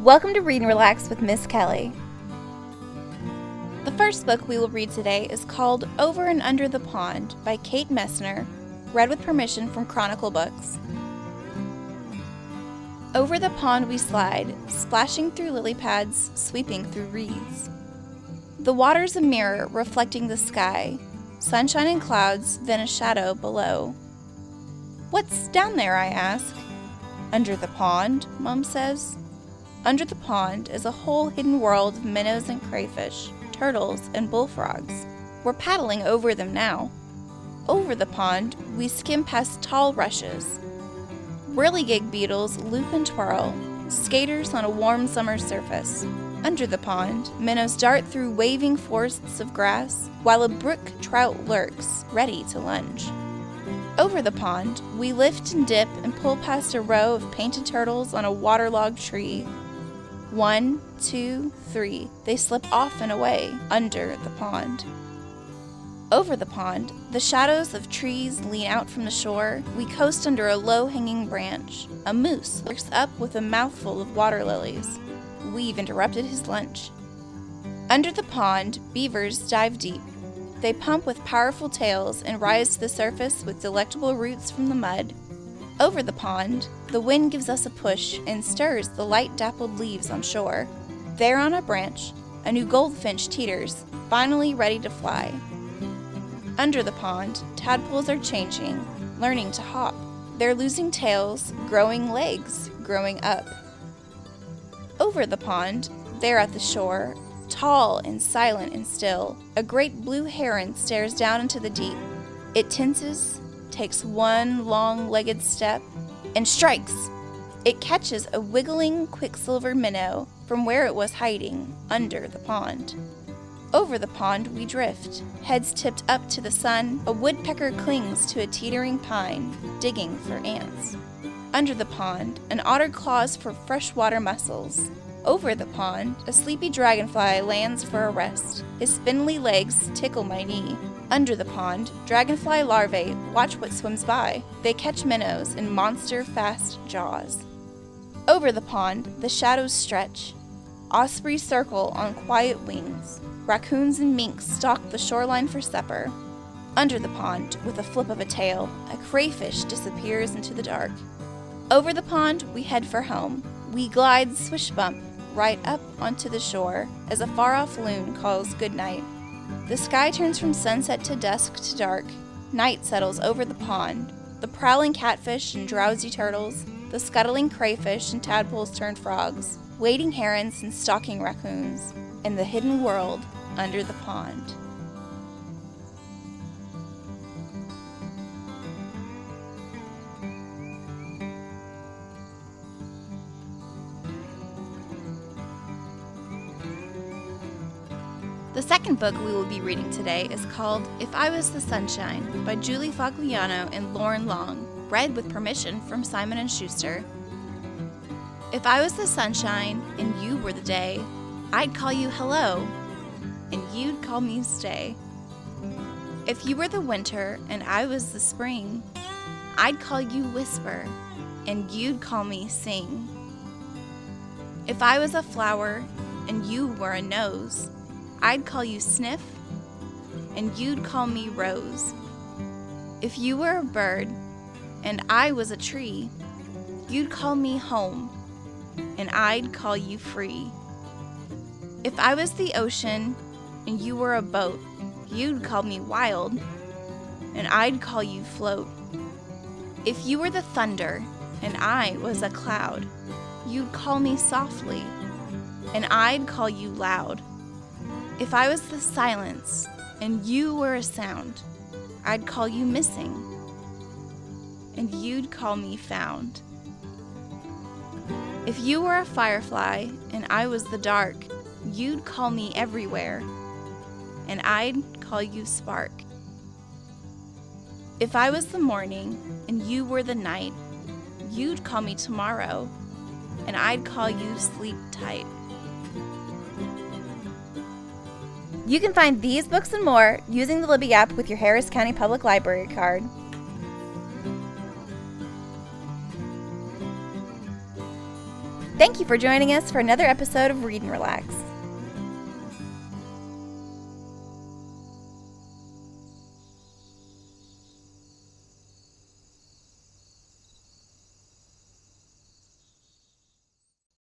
Welcome to Read and Relax with Miss Kelly. The first book we will read today is called Over and Under the Pond by Kate Messner, read with permission from Chronicle Books. Over the pond we slide, splashing through lily pads, sweeping through reeds. The water's a mirror reflecting the sky, sunshine and clouds, then a shadow below. What's down there, I ask. Under the pond, Mom says. Under the pond is a whole hidden world of minnows and crayfish, turtles and bullfrogs. We're paddling over them now. Over the pond, we skim past tall rushes. Whirligig beetles loop and twirl, skaters on a warm summer surface. Under the pond, minnows dart through waving forests of grass, while a brook trout lurks, ready to lunge. Over the pond, we lift and dip and pull past a row of painted turtles on a waterlogged tree. 1, 2, 3, they slip off and away under the pond. Over the pond, the shadows of trees lean out from the shore. We coast under a low-hanging branch. A moose lurks up with a mouthful of water lilies. We've interrupted his lunch. Under the pond, beavers dive deep. They pump with powerful tails and rise to the surface with delectable roots from the mud. Over the pond, the wind gives us a push and stirs the light dappled leaves on shore. There on a branch, a new goldfinch teeters, finally ready to fly. Under the pond, tadpoles are changing, learning to hop. They're losing tails, growing legs, growing up. Over the pond, there at the shore, tall and silent and still, a great blue heron stares down into the deep. It tenses, takes one long-legged step, and strikes. It catches a wiggling quicksilver minnow from where it was hiding, under the pond. Over the pond we drift, heads tipped up to the sun. A woodpecker clings to a teetering pine, digging for ants. Under the pond, an otter claws for freshwater mussels. Over the pond, a sleepy dragonfly lands for a rest. His spindly legs tickle my knee. Under the pond, dragonfly larvae watch what swims by. They catch minnows in monster-fast jaws. Over the pond, the shadows stretch. Ospreys circle on quiet wings. Raccoons and minks stalk the shoreline for supper. Under the pond, with a flip of a tail, a crayfish disappears into the dark. Over the pond, we head for home. We glide swish-bump right up onto the shore as a far-off loon calls goodnight. The sky turns from sunset to dusk to dark. Night settles over the pond. The prowling catfish and drowsy turtles, the scuttling crayfish and tadpoles turned frogs, wading herons and stalking raccoons, and the hidden world under the pond. The second book we will be reading today is called If I Was the Sunshine by Julie Fogliano and Loren, read with permission from Simon & Schuster. If I was the sunshine and you were the day, I'd call you hello, and you'd call me stay. If you were the winter and I was the spring, I'd call you whisper, and you'd call me sing. If I was a flower and you were a nose, I'd call you sniff, and you'd call me rose. If you were a bird and I was a tree, you'd call me home, and I'd call you free. If I was the ocean and you were a boat, you'd call me wild, and I'd call you float. If you were the thunder and I was a cloud, you'd call me softly, and I'd call you loud. If I was the silence and you were a sound, I'd call you missing, and you'd call me found. If you were a firefly and I was the dark, you'd call me everywhere, and I'd call you spark. If I was the morning and you were the night, you'd call me tomorrow, and I'd call you sleep tight. You can find these books and more using the Libby app with your Harris County Public Library card. Thank you for joining us for another episode of Read and Relax.